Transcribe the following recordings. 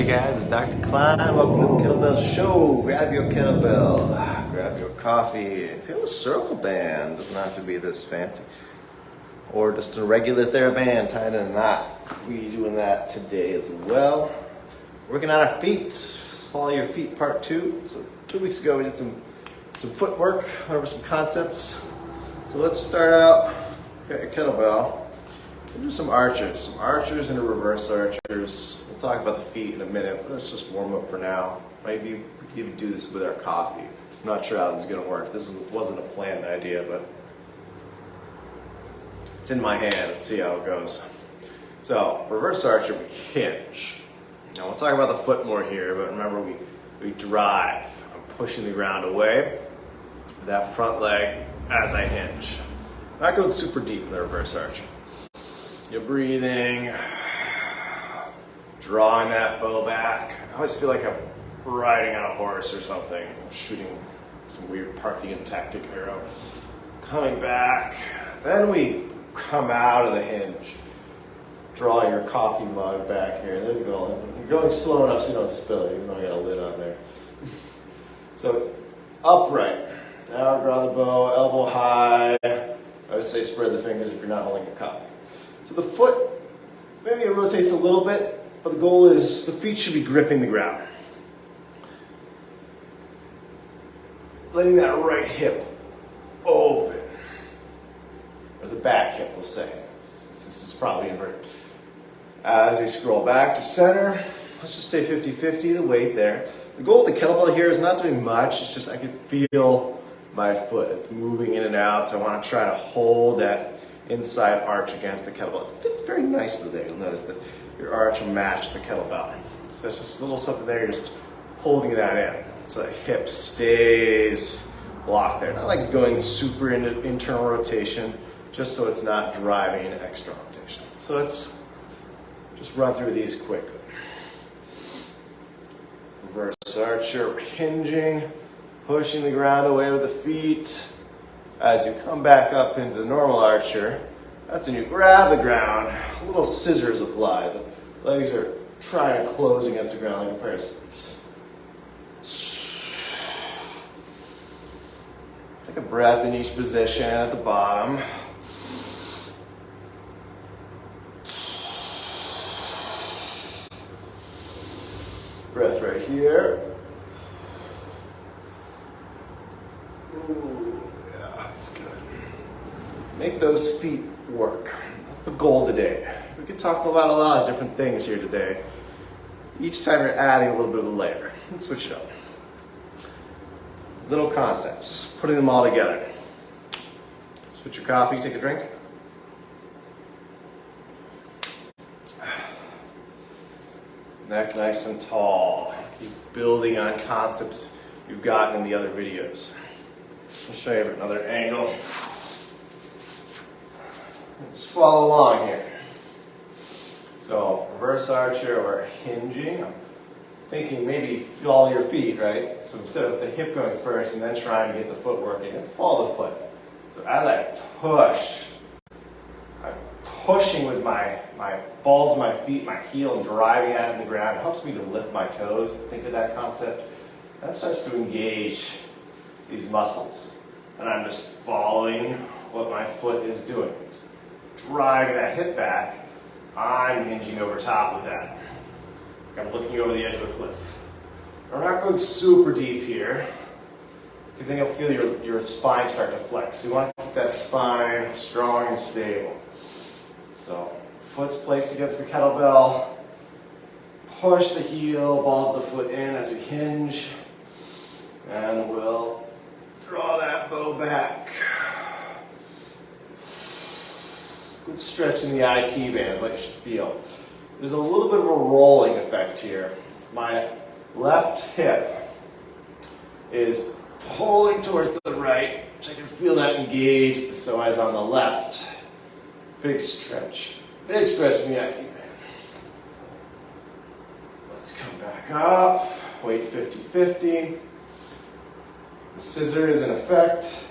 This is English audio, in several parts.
Hey guys, it's Dr. Klein. Welcome to the Kettlebell Show. Grab your kettlebell, grab your coffee. If you have a circle band, it doesn't have to be this fancy. Or just a regular TheraBand tied in a knot. We'll be doing that today as well. Working on our feet. Follow your feet part 2. So 2 weeks ago we did some footwork, went over some concepts. So let's start out. Got your kettlebell. We'll do some archers and reverse archers. We'll talk about the feet in a minute, but let's just warm up for now. Maybe we could even do this with our coffee. I'm not sure how this is going to work. This wasn't a planned idea, but it's in my hand. Let's see how it goes. So, reverse archer, we hinge. Now we'll talk about the foot more here, but remember we drive. I'm pushing the ground away with that front leg as I hinge. Not going super deep in the reverse arch. You're breathing, drawing that bow back. I always feel like I'm riding on a horse or something, shooting some weird Parthian tactic arrow. Coming back, then we come out of the hinge. Draw your coffee mug back here. There's the goal. You're going slow enough so you don't spill it, even though I got a lid on there. So, upright. Now draw the bow, elbow high. I would say spread the fingers if you're not holding your coffee. So the foot, maybe it rotates a little bit, but the goal is the feet should be gripping the ground. Letting that right hip open. Or the back hip, we'll say. Since this is probably inverted. As we scroll back to center, let's just say 50-50, the weight there. The goal of the kettlebell here is not doing much, it's just I can feel my foot. It's moving in and out, so I want to try to hold that inside arch against the kettlebell. It fits very nicely there. You'll notice that your arch will match the kettlebell. So it's just a little something there, you're just holding that in. So the hip stays locked there. Not like it's going super into internal rotation, just so it's not driving into external rotation. So let's just run through these quickly. Reverse archer, hinging, pushing the ground away with the feet. As you come back up into the normal archer, that's when you grab the ground, little scissors applied. The legs are trying to close against the ground like a pair of scissors. Take a breath in each position at the bottom. Breath right here. Ooh, yeah, that's good. Make those feet work. That's the goal today. We could talk about a lot of different things here today. Each time you're adding a little bit of a layer. Let's switch it up. Little concepts, putting them all together. Switch your coffee, take a drink. Neck nice and tall. Keep building on concepts you've gotten in the other videos. I'll show you another angle. Just follow along here. So, reverse archer or hinging. I'm thinking maybe follow your feet, right? So instead of the hip going first and then trying to get the foot working, let's follow the foot. So as I push, I'm pushing with my balls of my feet, my heel, and driving out of the ground. It helps me to lift my toes. Think of that concept. That starts to engage these muscles. And I'm just following what my foot is doing. It's driving that hip back. I'm hinging over top of that. I'm looking over the edge of a cliff. We're not going super deep here, because then you'll feel your spine start to flex. So you want to keep that spine strong and stable. So, foot's placed against the kettlebell. Push the heel, balls of the foot in as we hinge. And we'll draw that bow back. Good stretch in the IT band is what you should feel. There's a little bit of a rolling effect here. My left hip is pulling towards the right, which I can feel that engaged, so as on the left. Big stretch in the IT band. Let's come back up, weight 50-50. The scissor is in effect.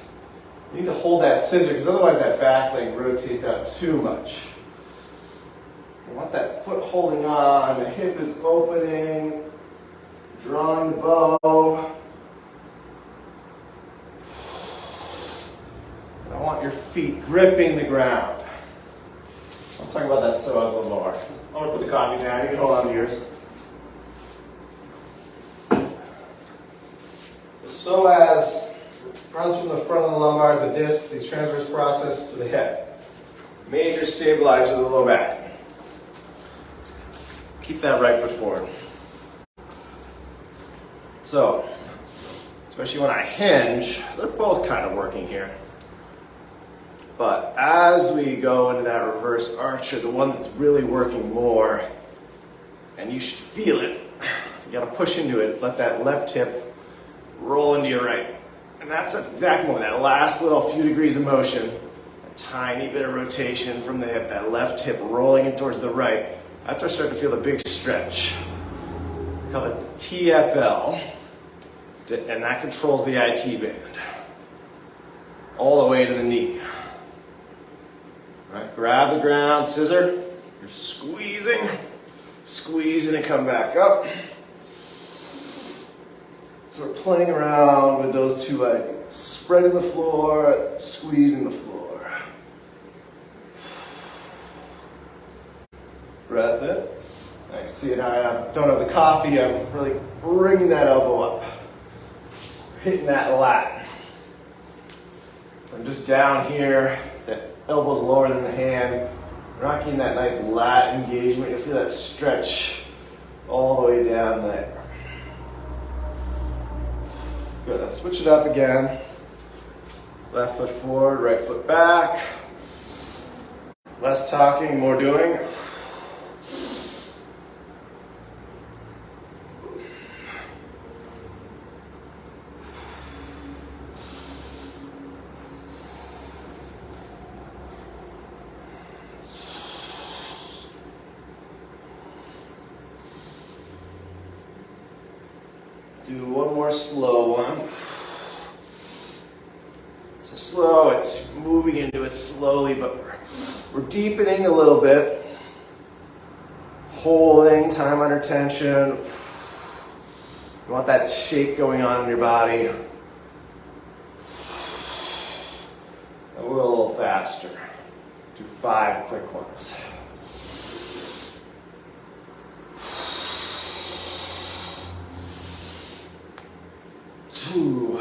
You need to hold that scissor because otherwise that back leg rotates out too much. You want that foot holding on, the hip is opening, drawing the bow. I want your feet gripping the ground. I'll talk about that psoas a little more. I'm going to put the coffee down. You can hold on to yours. So psoas runs from the front of the lumbars, the discs, these transverse processes to the hip. Major stabilizer of the low back. Let's keep that right foot forward. So, especially when I hinge, they're both kind of working here. But as we go into that reverse archer, the one that's really working more, and you should feel it, you gotta push into it, let that left hip roll into your right. And that's exactly when that last little few degrees of motion, a tiny bit of rotation from the hip, that left hip rolling in towards the right, that's where I start to feel the big stretch. We call it the TFL, and that controls the IT band, all the way to the knee. Right, grab the ground, scissor, you're squeezing, squeezing and come back up. So we're playing around with those two ideas, spreading the floor, squeezing the floor. Breath in. I can see it now, I don't have the coffee, I'm really bringing that elbow up, hitting that lat. I'm just down here. That elbow's lower than the hand. We're not getting that nice lat engagement. You'll feel that stretch all the way down there. Good, let's switch it up again. Left foot forward, right foot back. Less talking, more doing. Do one more slow one. So slow, it's moving into it slowly, but we're deepening a little bit. Holding, time under tension. You want that shape going on in your body. And we'll go a little faster. Do 5 quick ones. 2,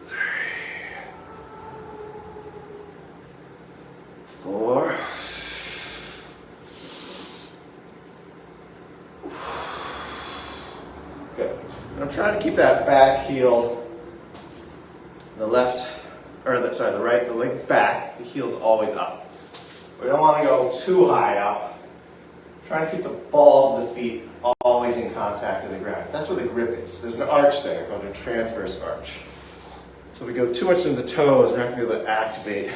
3, 4, good. And I'm trying to keep that back heel, the right, the leg's back, the heel's always up. We don't want to go too high up. Trying to keep the balls of the feet always in contact with the ground. That's where the grip is. There's an arch there called a transverse arch. So if we go too much into the toes, we're not going to be able to activate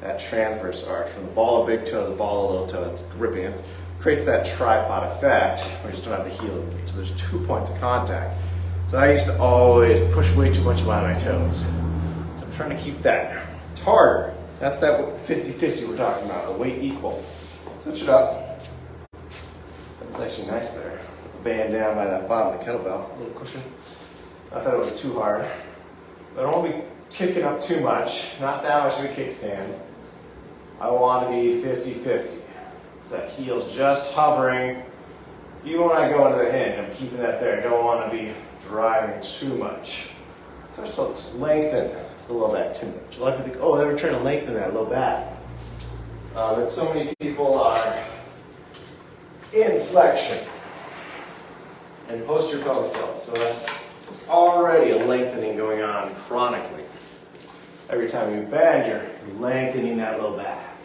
that transverse arch. From the ball of big toe to the ball of little toe, it's gripping. It creates that tripod effect where you just don't have the heel engaged. So there's 2 points of contact. So I used to always push way too much behind my toes. So I'm trying to keep that. It's harder. That's that 50-50 we're talking about, a weight equal. Switch it up. It's actually nice there. Put the band down by that bottom of the kettlebell, a little cushion. I thought it was too hard. But I don't want to be kicking up too much, not that much of a kickstand. I want to be 50-50. So that heel's just hovering. Even when I go into the hinge, I'm keeping that there. I don't want to be driving too much. So I just don't lengthen the low back too much. A lot of people think, oh, they were trying to lengthen that low back. But so many people are in flexion and posterior pelvic tilt. So that's already a lengthening going on chronically. Every time you bend, you're lengthening that low back.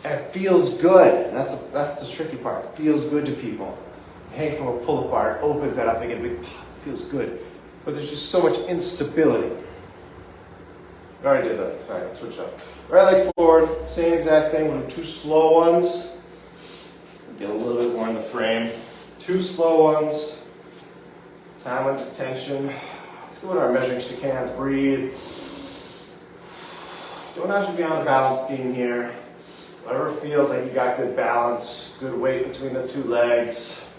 And it feels good. That's the tricky part. It feels good to people. Hang from a pull apart, opens that up, they get a big pop. It feels good. But there's just so much instability. I already did that. Sorry, let's switch up. Right leg forward, same exact thing. We'll do 2 slow ones. Get a little bit more in the frame. 2 slow ones. Time under tension. Let's go with our measuring stick hands. Breathe. Don't have to be on the balance beam here. Whatever feels like you got good balance, good weight between the two legs.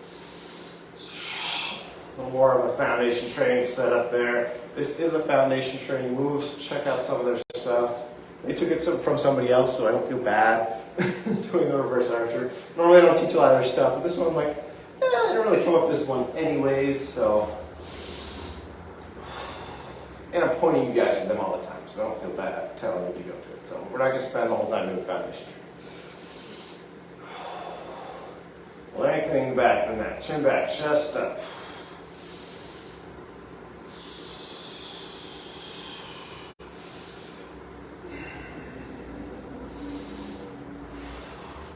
A little more of a foundation training setup there. This is a foundation training move, so check out some of their stuff. They took it from somebody else, so I don't feel bad doing the reverse archer. Normally I don't teach a lot of their stuff, but this one I'm like, I didn't really come up with this one anyways, so. And I'm pointing you guys to them all the time, so I don't feel bad telling you to go do it. So we're not going to spend the whole time doing foundation training. Lengthening back the neck, chin back, chest up.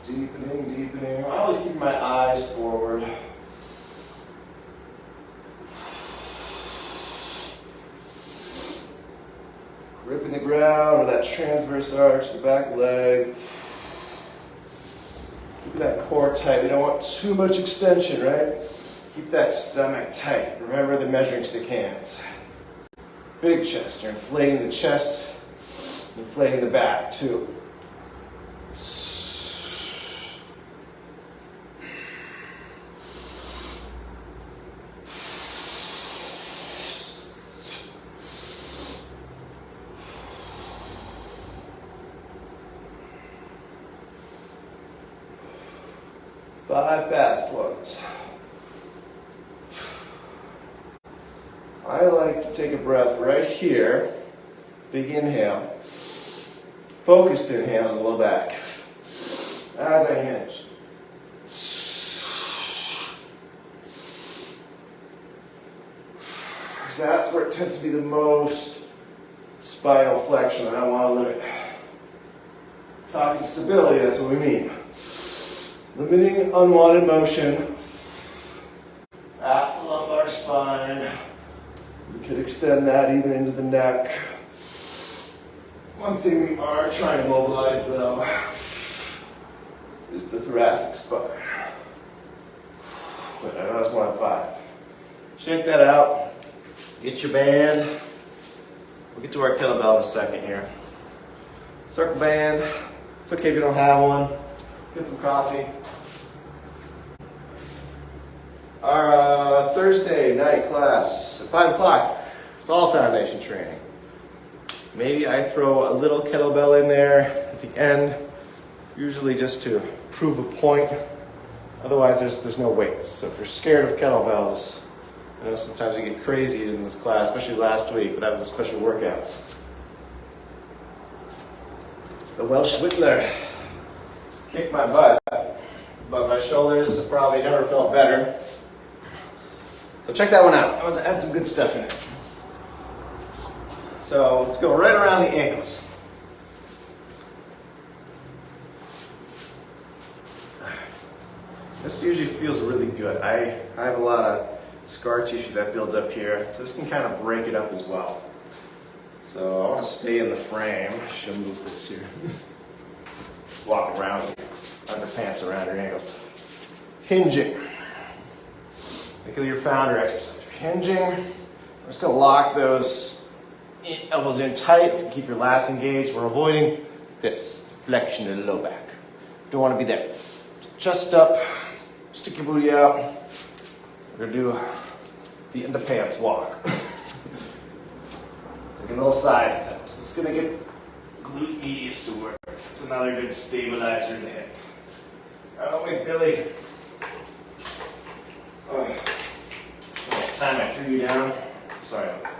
Deepening, deepening. I always keep my eyes forward. Gripping the ground with that transverse arch, the back leg. Keep that core tight. We don't want too much extension, right? Keep that stomach tight. Remember the measuring stick hands. Big chest. You're inflating the chest, inflating the back too. Five fast ones. I like to take a breath right here. Big inhale. Focused inhale in the low back. As I hinge. So that's where it tends to be the most spinal flexion, and I want to limit. Talking stability, that's what we mean. Limiting unwanted motion at the lumbar spine. We could extend that even into the neck. One thing we are trying to mobilize though is the thoracic spine. But I know that's 1 on 5. Shake that out. Get your band. We'll get to our kettlebell in a second here. Circle band. It's okay if you don't have one. Get some coffee. Our Thursday night class at 5 o'clock. It's all foundation training. Maybe I throw a little kettlebell in there at the end, usually just to prove a point. Otherwise, there's no weights. So if you're scared of kettlebells, I know sometimes you get crazy in this class, especially last week, but that was a special workout. The Welsh Whittler kicked my butt, but my shoulders have probably never felt better. So check that one out. I want to add some good stuff in it. So let's go right around the ankles. This usually feels really good. I have a lot of scar tissue that builds up here, so this can kind of break it up as well. So I want to stay in the frame. I should move this here. Walk around here. Underpants around your ankles. Hinging. Think of your founder exercise. Hinging. We're just going to lock those elbows in tight to keep your lats engaged. We're avoiding this flexion in the low back. Don't want to be there. Chest up. Stick your booty out. We're going to do the underpants walk. Take a little side step. So it's going to get glute medius to work. It's another good stabilizer in the hip. Oh, wait, Billy. Time I threw you down. Sorry about that.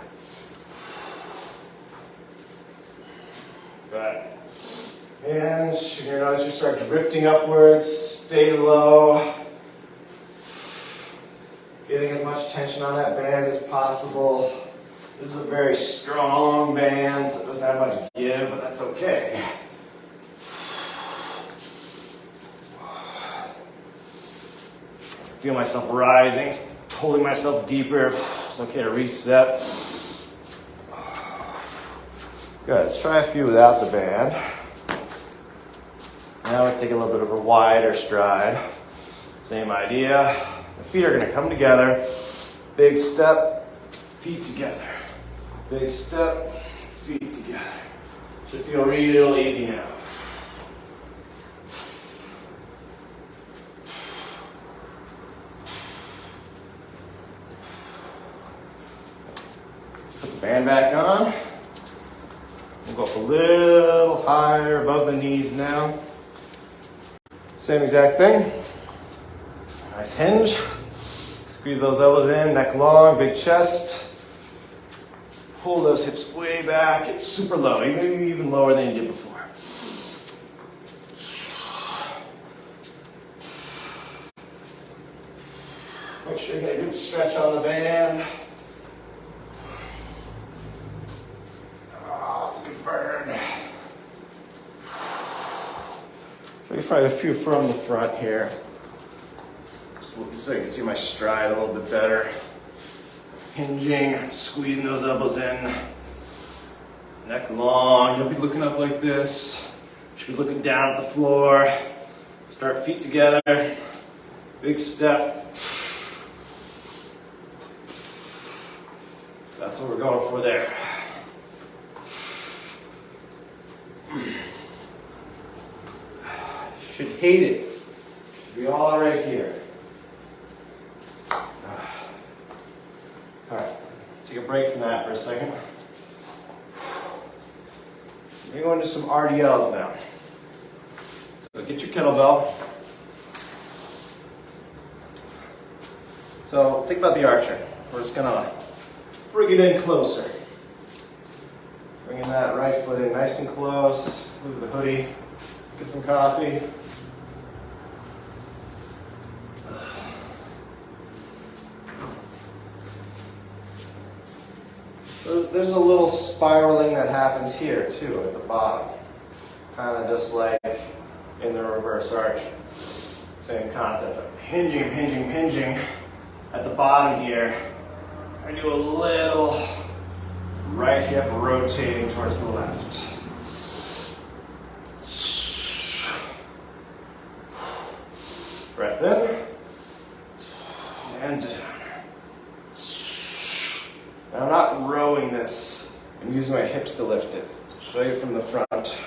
Good. And you're going to notice you start drifting upwards. Stay low. Getting as much tension on that band as possible. This is a very strong band, so it doesn't have much give, but that's okay. Feel myself rising, holding myself deeper. It's okay to reset. Good, let's try a few without the band. Now we take a little bit of a wider stride. Same idea. The feet are gonna come together. Big step, feet together. Big step, feet together. Should feel real easy now. Put the band back on. We'll go up a little higher above the knees now. Same exact thing. Nice hinge. Squeeze those elbows in, neck long, big chest. Pull those hips way back. It's super low, maybe even lower than you did before. Make sure you get a good stretch on the band. Oh, it's a good burn. Let me find a few from the front here. So you can see my stride a little bit better. Hinging, squeezing those elbows in. Neck long, you'll be looking up like this. You should be looking down at the floor. Start feet together. Big step. That's what we're going for there. Should hate it. Should be all right here. All right, take a break from that for a second. We're going to some RDLs now. So get your kettlebell. So think about the archer. We're just gonna bring it in closer. Bringing that right foot in nice and close. Lose the hoodie. Get some coffee. There's a little spiraling that happens here too at the bottom. Kind of just like in the reverse arch. Same concept of hinging at the bottom here. I do a little right hip rotating towards the left. Breath in and down. Now I'm not rowing this. I'm using my hips to lift it. So I'll show you from the front.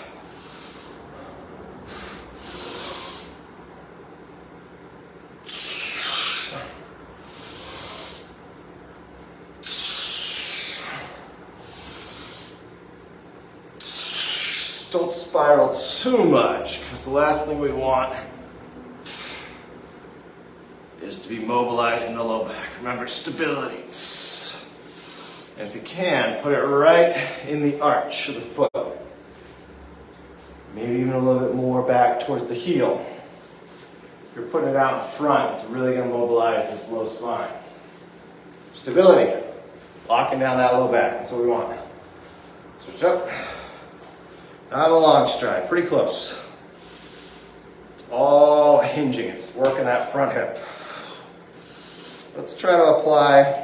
Don't spiral too much, because the last thing we want is to be mobilized in the low back. Remember, stability. And if you can, put it right in the arch of the foot. Maybe even a little bit more back towards the heel. If you're putting it out in front, it's really going to mobilize this low spine. Stability. Locking down that low back. That's what we want. Switch up. Not a long stride. Pretty close. It's all hinging. It's working that front hip. Let's try to apply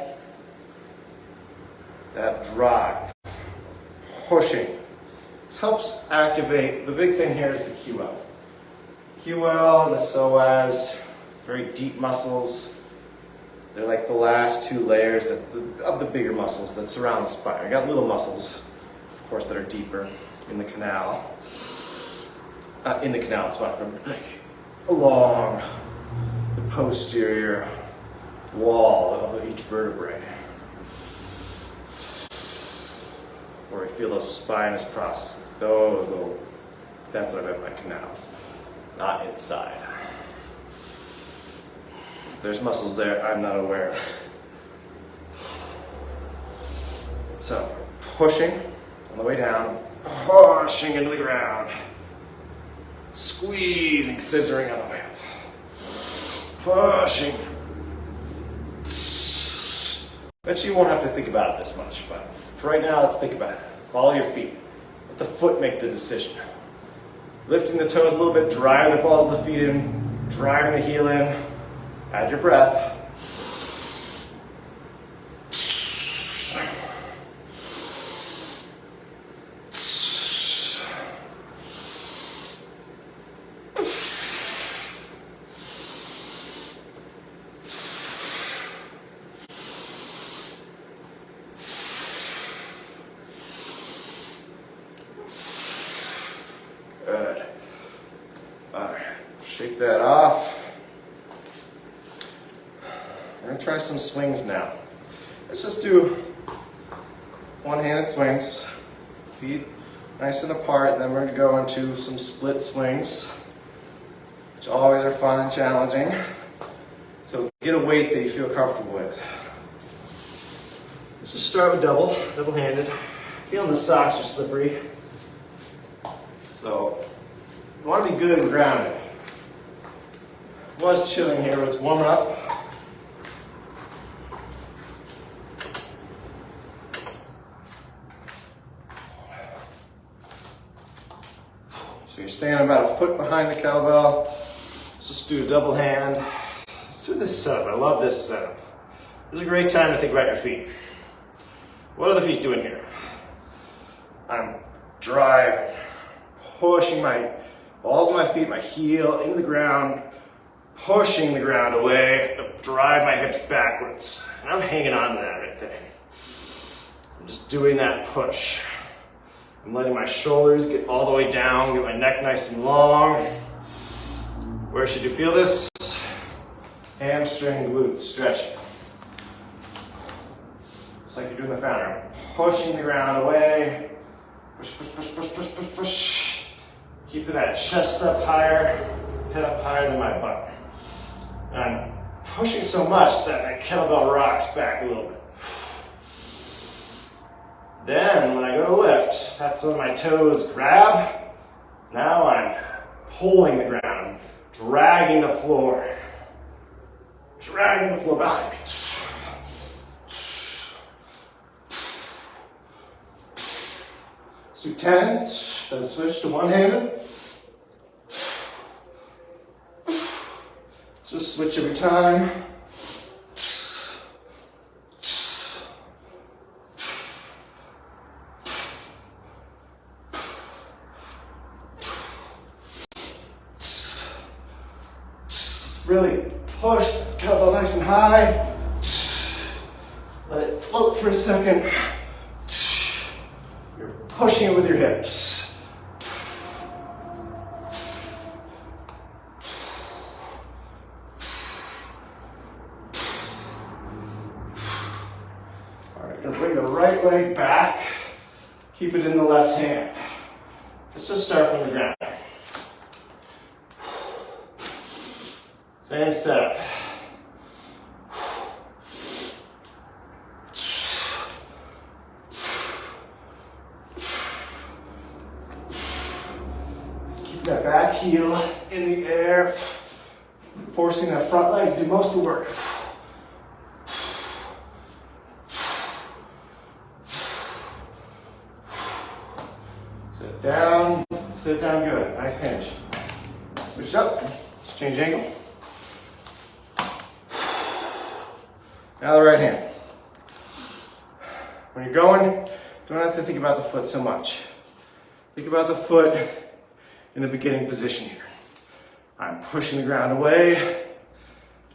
that drive, pushing. This helps activate, the big thing here is the QL. QL and the psoas, very deep muscles. They're like the last two layers of the bigger muscles that surround the spine. I got little muscles, of course, that are deeper in the canal. Not in the canal, it's not like along the posterior wall of each vertebrae. Where we feel those spinous processes. That's what I meant by canals, not inside. If there's muscles there, I'm not aware. So, pushing on the way down, pushing into the ground, squeezing, scissoring on the way up, pushing. Bet you won't have to think about it this much, but for right now, let's think about it. Follow your feet. Let the foot make the decision. Lifting the toes a little bit, driving the balls of the feet in, driving the heel in. Add your breath. All right, shake that off. We're gonna try some swings now. Let's just do one-handed swings, feet nice and apart, then we're gonna go into some split swings, which always are fun and challenging. So get a weight that you feel comfortable with. Let's just start with double-handed. Feeling the socks are slippery. So you want to be good and grounded. It was chilling here, but it's warming up. So you're standing about a foot behind the kettlebell. Let's just do a double hand. Let's do this setup. I love this setup. This is a great time to think about your feet. What are the feet doing here? I'm driving, pushing my balls of my feet, my heel into the ground, pushing the ground away to drive my hips backwards. And I'm hanging on to that right there. I'm just doing that push. I'm letting my shoulders get all the way down, get my neck nice and long. Where should you feel this? Hamstring, glutes, stretching. Just like you're doing the founder. Pushing the ground away. Push, push, push, push, push, push, push. Keeping that chest up higher, head up higher than my butt. And I'm pushing so much that my kettlebell rocks back a little bit. Then when I go to lift, that's when my toes grab. Now I'm pulling the ground, dragging the floor behind me. Let's do 10, then switch to one-handed. Just switch every time. Really push the kettlebell nice and high. Let it float for a second. You're pushing it with your hips. All right, gonna bring the right leg back. Keep it in the left hand. Let's just start from the ground. Same setup. Keep that back heel in the air, forcing that front leg to do most of the work. Sit down good, nice hinge. Switch it up, just change angle. Now the right hand. When you're going, don't have to think about the foot so much. Think about the foot in the beginning position here. I'm pushing the ground away,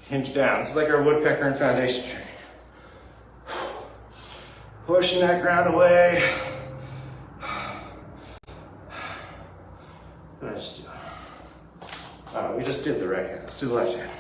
hinge down. This is like our woodpecker and foundation training. Pushing that ground away. What did I just do? We just did the right hand. Let's do the left hand.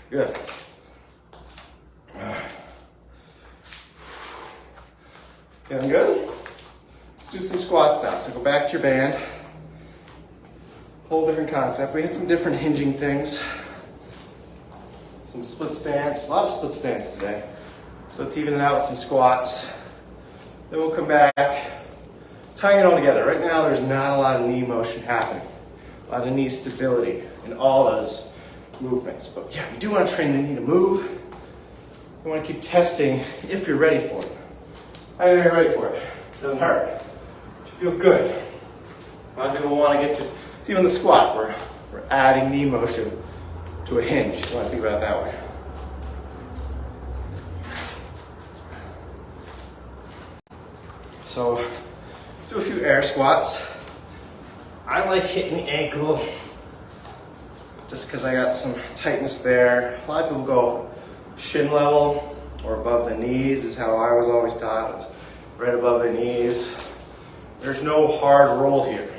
Good. Feeling good? Let's do some squats now. So go back to your band. Whole different concept. We had some different hinging things. Some split stance, a lot of split stance today. So let's even it out with some squats. Then we'll come back, tying it all together. Right now there's not a lot of knee motion happening. A lot of knee stability in all those movements. But yeah, we do want to train the knee to move. We want to keep testing if you're ready for it. I know you're ready for it. It doesn't hurt. You feel good. A lot of people want to get to So even the squat, we're adding knee motion to a hinge. You want to think about it that way. So do a few air squats. I like hitting the ankle just because I got some tightness there. A lot of people go shin level or above the knees is how I was always taught. It's right above the knees. There's no hard roll here.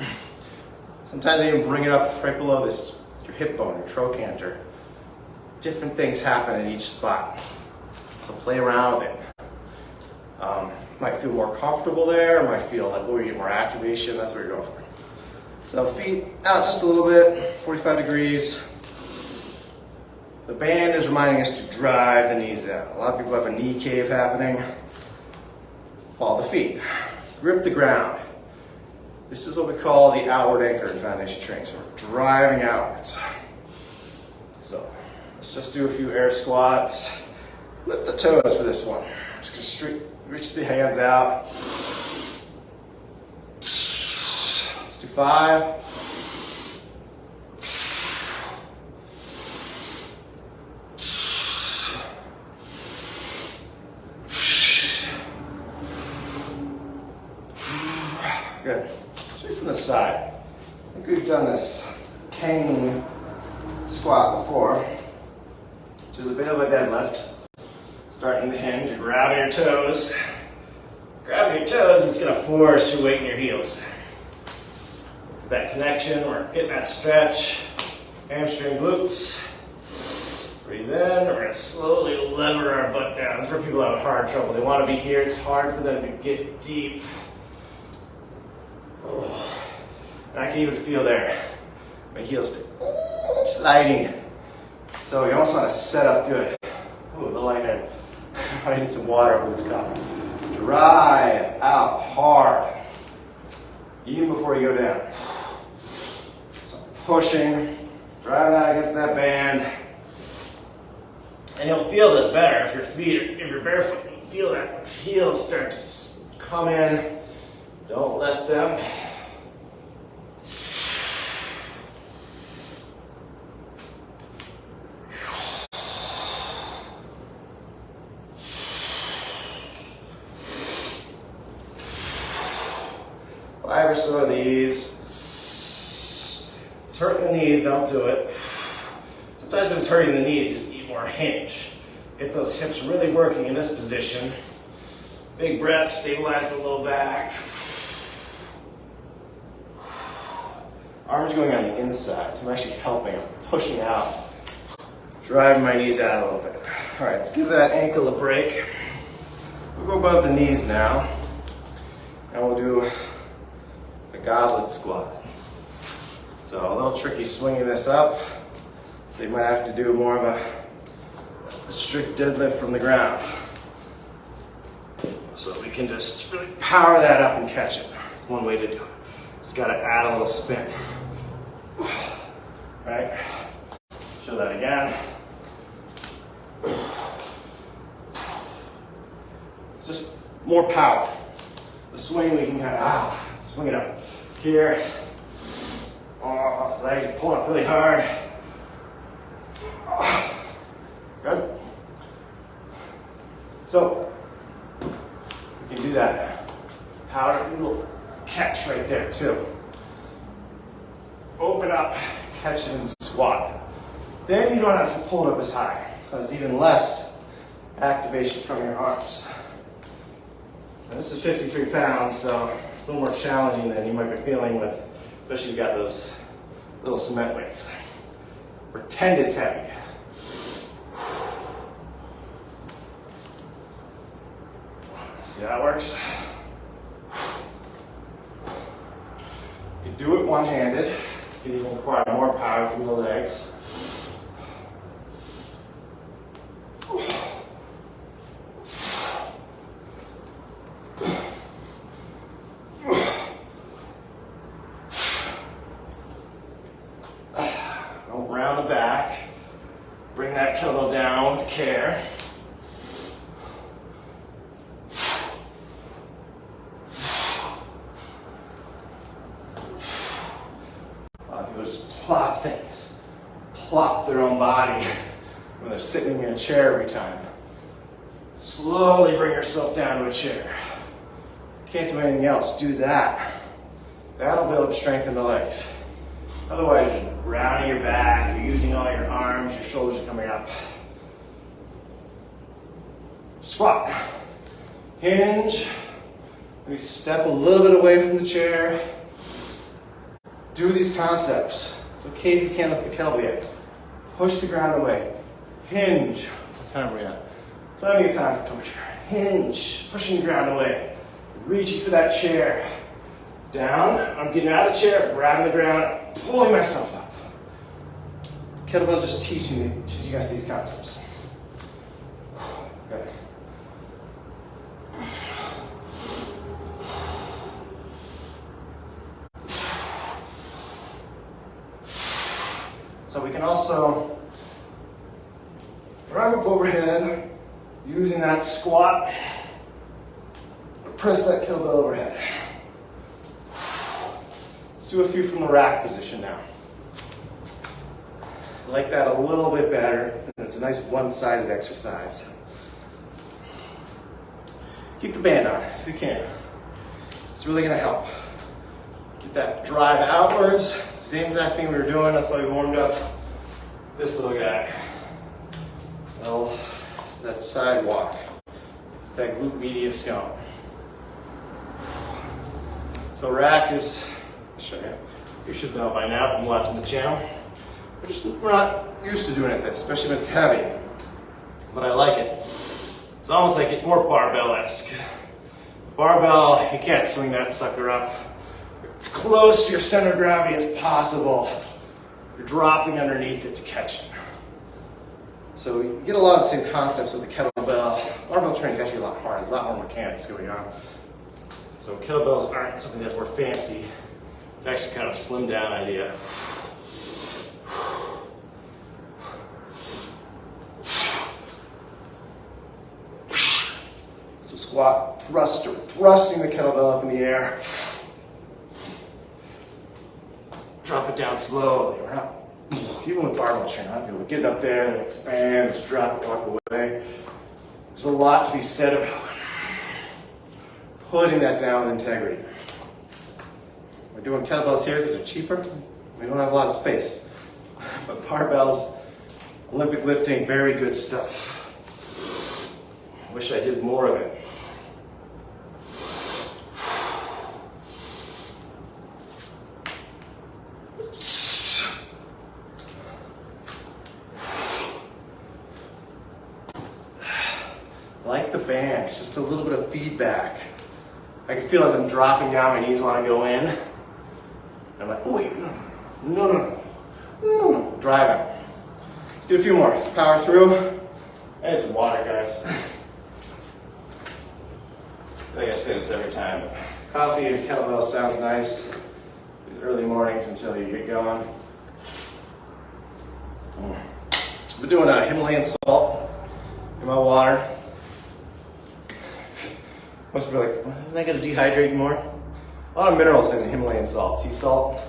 Sometimes I even bring it up right below this, your hip bone, your trochanter. Different things happen in each spot. So play around with it. Might feel more comfortable there, might feel like, oh, you get more activation, that's what you're going for. So feet out just a little bit, 45 degrees. The band is reminding us to drive the knees out. A lot of people have a knee cave happening. Follow the feet, grip the ground. This is what we call the outward anchor in foundation training. So we're driving outwards. So let's just do a few air squats. Lift the toes for this one. Just gonna reach the hands out. Let's do 5. Good. Straight from the side. I think we've done this cane squat before, which is a bit of a deadlift. Starting the hinge, you're grabbing your toes. Grabbing your toes, it's going to force your weight in your heels. It's that connection, we're getting that stretch. Hamstring glutes. Breathe in, we're going to slowly lever our butt down. This is where people have hard trouble. They want to be here, it's hard for them to get deep. Oh. And I can even feel there, my heels sliding. So you almost want to set up good. Ooh, a little lightheaded. I need some water over this coffee. Drive out hard, even before you go down. So pushing, driving out against that band. And you'll feel this better if you're barefoot. You feel that heels start to come in. Don't let them. Five or so of these. It's hurting the knees, don't do it. Sometimes if it's hurting the knees, just eat more hinge. Get those hips really working in this position. Big breath, stabilize the low back. Arms going on the inside, so I'm actually helping, I'm pushing out. Driving my knees out a little bit. All right, let's give that ankle a break. We'll go above the knees now, and we'll do a goblet squat. So a little tricky swinging this up, so you might have to do more of a strict deadlift from the ground. So we can just really power that up and catch it. It's one way to do it. Just gotta add a little spin. Right? Show that again. It's just more power. The swing we can kind of, swing it up. Here. Oh, legs are pulling up really hard. Good. So, we can do that. Power, little catch right there too. Open up, catch it and squat. Then you don't have to pull it up as high. So it's even less activation from your arms. And this is 53 pounds, so it's a little more challenging than you might be feeling with, especially if you've got those little cement weights. Pretend it's heavy. See how that works? You can do it one-handed. It's going to even require more power from the legs. Around the back. Bring that kettlebell down with care. things plop their own body when they're sitting in a chair every time. Slowly bring yourself down to a chair. Can't do anything else, do that. That'll build up strength in the legs. Otherwise, you're rounding your back, you're using all your arms, your shoulders are coming up. Squat. Hinge. Maybe step a little bit away from the chair. Do these concepts. It's okay if you can't lift the kettlebell yet. Push the ground away. Hinge. What time are we at? Plenty of time for torture. Hinge. Pushing the ground away. Reaching for that chair. Down. I'm getting out of the chair, grabbing the ground, pulling myself up. Kettlebell's just teaching us these concepts. Okay. So we can also drive up overhead using that squat. Press that kettlebell overhead. Let's do a few from the rack position now. I like that a little bit better. It's a nice one-sided exercise. Keep the band on if you can. It's really going to help. Get that drive outwards. Same exact thing we were doing. That's why we warmed up this little guy. Well, that sidewalk. It's that glute medius going. So rack is, I'll show you. You should know by now from watching the channel. We're not used to doing it this, especially when it's heavy. But I like it. It's almost like it's more barbell-esque. Barbell, you can't swing that sucker up. As close to your center of gravity as possible. You're dropping underneath it to catch it. So you get a lot of the same concepts with the kettlebell. Barbell training is actually a lot harder. There's a lot more mechanics going on. So kettlebells aren't something that's more fancy. It's actually kind of a slimmed down idea. So squat, thruster, thrusting the kettlebell up in the air. Drop it down slowly. We're not, even with barbell training, I'm able to get it up there, like, bam, just drop it, walk away. There's a lot to be said about putting that down with integrity. We're doing kettlebells here because they're cheaper. We don't have a lot of space. But barbells, Olympic lifting, very good stuff. Wish I did more of it. Like the band, it's just a little bit of feedback. I can feel as I'm dropping down, my knees want to go in. I'm like, oh wait, no, driving. Let's do a few more. Let's power through. I need some water, guys. I think I say this every time. Coffee and kettlebell sounds nice these early mornings until you get going. I've been doing a Himalayan salt in my water. Most people are like, well, isn't that going to dehydrate you more? A lot of minerals in the Himalayan salt. Sea salt.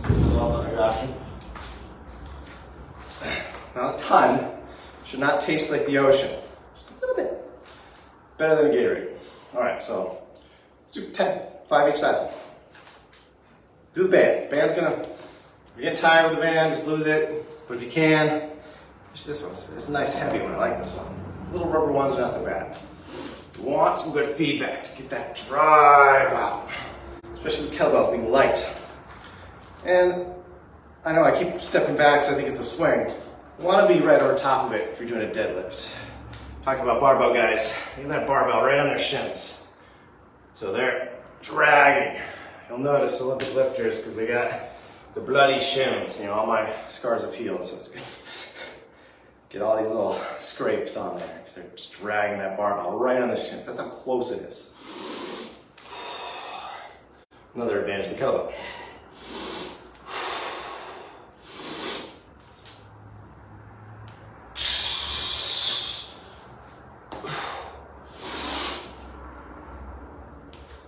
Sea salt, another option. Not a ton. Should not taste like the ocean. Just a little bit. Better than a Gatorade. All right, so let's do 10. 5 each side. Do the band. The band's gonna, if you get tired with the band, just lose it. But if you can, this one's, it's a nice heavy one. I like this one. These little rubber ones are not so bad. You want some good feedback to get that drive out, especially with kettlebells being light. And I know I keep stepping back because I think it's a swing. You want to be right over top of it if you're doing a deadlift. Talking about barbell guys, get that barbell right on their shins. So they're dragging. You'll notice Olympic lifters because they got the bloody shins. You know, all my scars have healed, so it's good. Get all these little scrapes on there because they're just dragging that barbell right on the shins. That's how close it is. Another advantage of the kettlebell.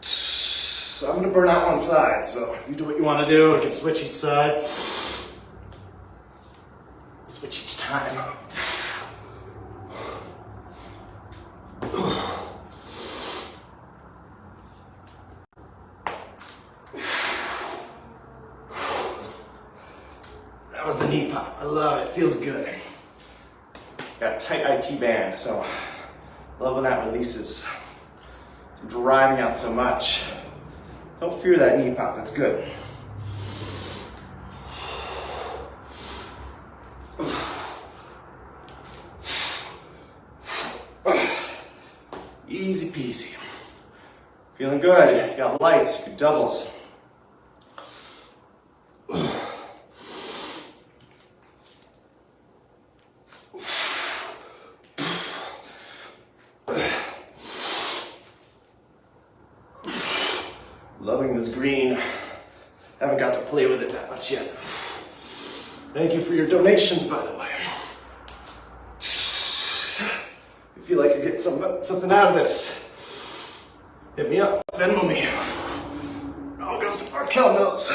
So I'm going to burn out one side, so you do what you want to do. You can switch each side. Switch each time. That was the knee pop. I love it. Feels good. Got a tight IT band, so love when that releases. I'm driving out so much. Don't fear that knee pop. That's good. Easy peasy. Feeling good. You got lights, you got doubles. Loving this green. Haven't got to play with it that much yet. Thank you for your donations, by the way. You feel like you're getting something out of this. Hit me up, Venmo me. All goes to our kettlebells.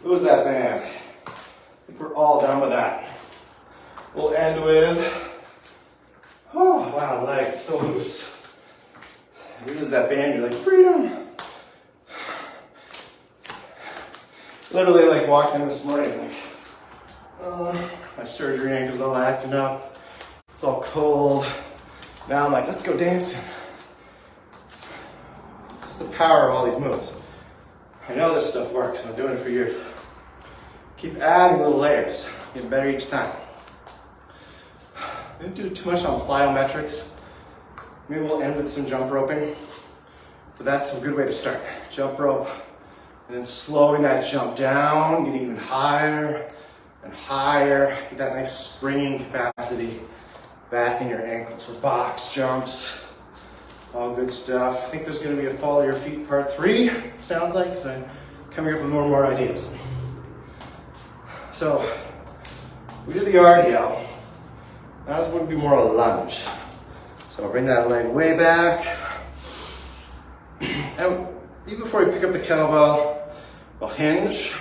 Lose that band. I think we're all done with that. We'll end with, oh wow, legs so loose. You lose that band, you're like, freedom. Literally like walked in this morning, like, my surgery ankle's all acting up. It's all cold. Now I'm like, let's go dancing. That's the power of all these moves. I know this stuff works. I'm doing it for years. Keep adding little layers. Getting better each time. I didn't do too much on plyometrics. Maybe we'll end with some jump roping. But that's a good way to start. Jump rope. And then slowing that jump down, getting even higher and higher. Get that nice springing capacity back in your ankles. So box jumps, all good stuff. I think there's going to be a follow your feet part 3, it sounds like, because I'm coming up with more and more ideas. So we did the RDL. Now this would be more a lunge. So I'll bring that leg way back. And even before we pick up the kettlebell, we'll hinge.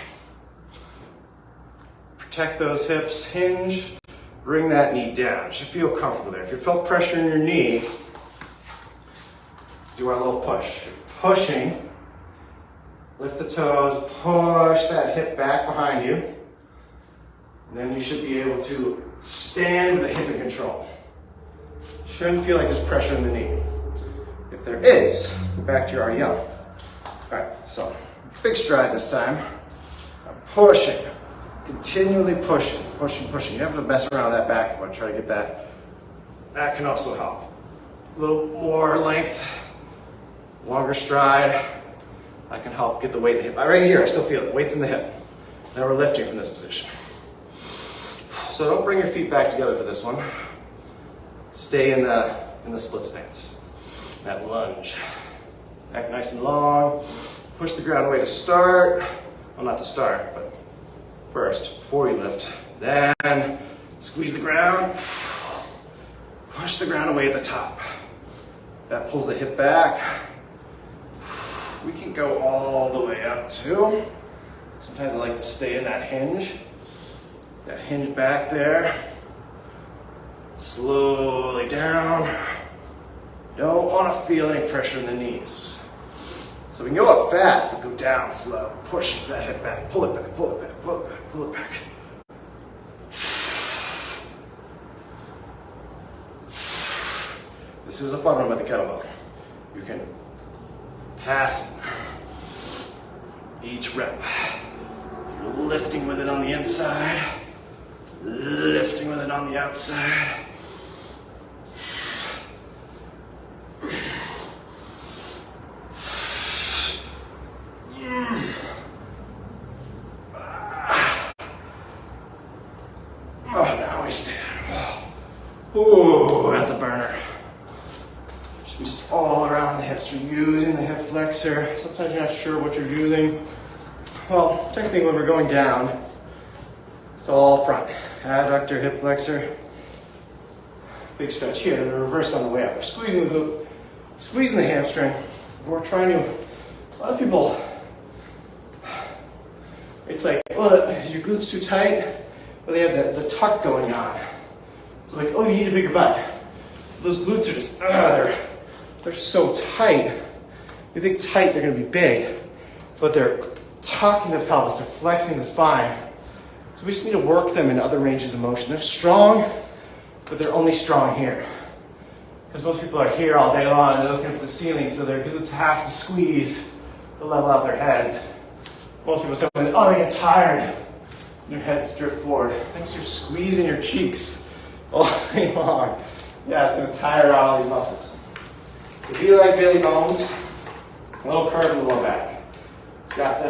Protect those hips, hinge, bring that knee down. You should feel comfortable there. If you felt pressure in your knee, do our little push. Pushing, lift the toes, push that hip back behind you. And then you should be able to stand with the hip in control. Shouldn't feel like there's pressure in the knee. If there is, go back to your RDL. All right, so big stride this time. I'm pushing, continually pushing, pushing, pushing. You have to mess around with that back foot, try to get that. That can also help. A little more length, longer stride. That can help get the weight in the hip. Right here, I still feel it. Weight's in the hip. Now we're lifting from this position. So don't bring your feet back together for this one. Stay in the split stance. That lunge. Neck nice and long. Push the ground away to start. Well, not to start, but first, before you lift. Then squeeze the ground. Push the ground away at the top. That pulls the hip back. We can go all the way up too. Sometimes I like to stay in that hinge. That hinge back there. Slowly down. Don't want to feel any pressure in the knees. So we can go up fast, but go down slow. Push that hip back, pull it back, pull it back, pull it back, pull it back. This is a fun one with the kettlebell. You can pass each rep. So you're lifting with it on the inside, lifting with it on the outside. Oh, now we stand. Ooh, that's a burner. Just all around the hips. You're using the hip flexor. Sometimes you're not sure what you're using. Well, technically when we're going down, it's all front. Adductor, hip flexor. big stretch here, then we reverse on the way up. We're squeezing the glute, squeezing the hamstring. And we're trying to, a lot of people, it's like, well, is your glutes too tight? Well, they have the tuck going on. So like, oh, you need a bigger butt. Those glutes are just, they're so tight. You think tight, they're gonna be big, but they're tucking the pelvis, they're flexing the spine. So we just need to work them in other ranges of motion. They're strong, but they're only strong here. Because most people are here all day long, they're looking at the ceiling, so their glutes have to squeeze to level out their heads. Most people say, oh, they get tired, and their heads drift forward. Thanks, you're squeezing your cheeks all day long. Yeah, it's gonna tire out all these muscles. So be like Billy Bones, a little curve in the low back. It's got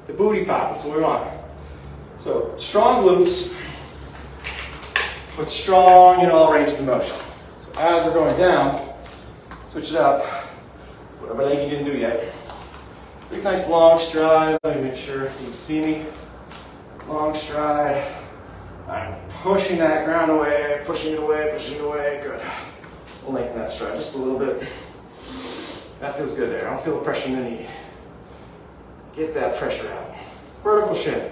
the booty pop, that's what we want. So strong glutes, but strong in all ranges of motion. So as we're going down, switch it up, whatever leg you didn't do yet. Big nice long stride, let me make sure you can see me. Long stride. I'm pushing that ground away, pushing it away, good. We'll lengthen that stride just a little bit. That feels good there. I don't feel the pressure in the knee. Get that pressure out. Vertical shin.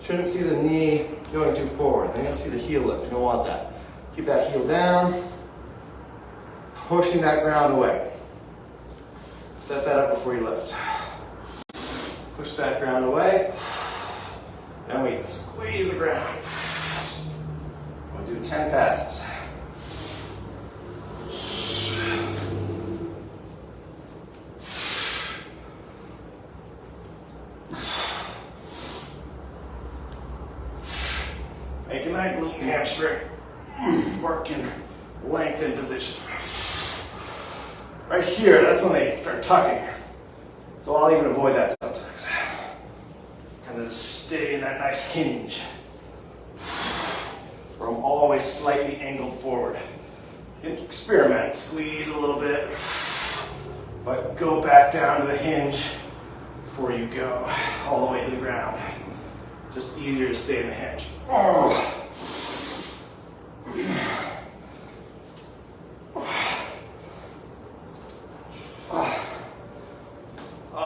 Shouldn't see the knee going too forward. Then you'll see the heel lift. You don't want that. Keep that heel down. Pushing that ground away. Set that up before you lift. Push that ground away. Then we squeeze the ground. We'll do 10 passes. Making that glute and hamstring working length in position. Right here, that's when they start tucking. So I'll even avoid that sometimes. Kind of just stay in that nice hinge. Where I'm always slightly angled forward. You can experiment, squeeze a little bit, but go back down to the hinge before you go all the way to the ground. Just easier to stay in the hinge. Oh.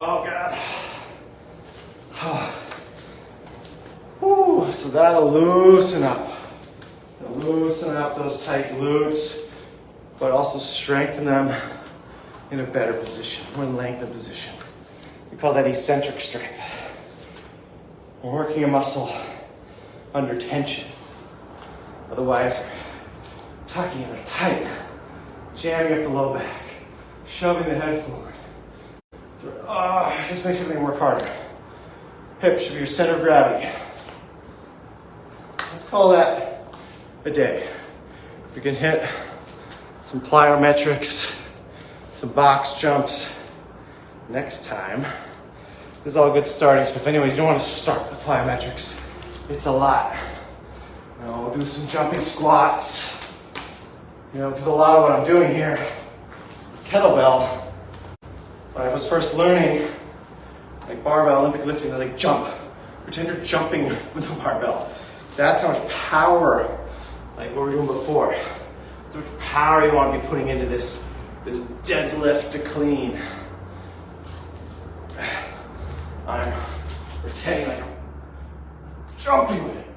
Oh God. Whew. So that'll loosen up. It'll loosen up those tight glutes, but also strengthen them in a better position, more lengthened position. We call that eccentric strength. We're working a muscle under tension. Otherwise, tucking it tight, jamming up the low back, shoving the head forward. It just makes everything work harder. Hips should be your center of gravity. Let's call that a day. We can hit some plyometrics, some box jumps next time. This is all good starting stuff. Anyways, you don't want to start with plyometrics. It's a lot. We'll do some jumping squats. Because a lot of what I'm doing here, kettlebell, when I was first learning, like barbell, Olympic lifting, I like jump. Pretend you're jumping with the barbell. That's how much power, like what we were doing before. That's how much power you want to be putting into this deadlift to clean. I'm pretending like I'm jumping with it.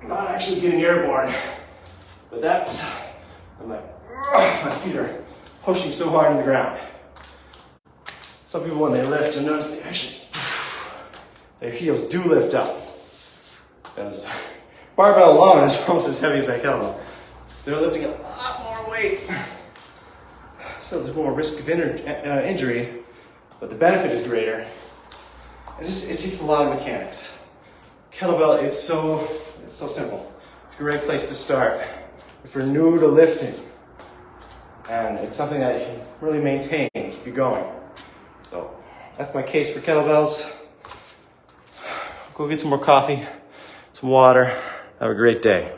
I'm not actually getting airborne. But I'm like, my feet are pushing so hard in the ground. Some people, when they lift, you'll notice they actually, their heels do lift up. Because barbell alone is almost as heavy as that kettlebell. They're lifting a lot more weight. So there's more risk of injury, but the benefit is greater. It takes a lot of mechanics. Kettlebell, it's so simple. It's a great place to start if you're new to lifting. And it's something that you can really maintain and keep you going. So that's my case for kettlebells. Go get some more coffee, some water. Have a great day.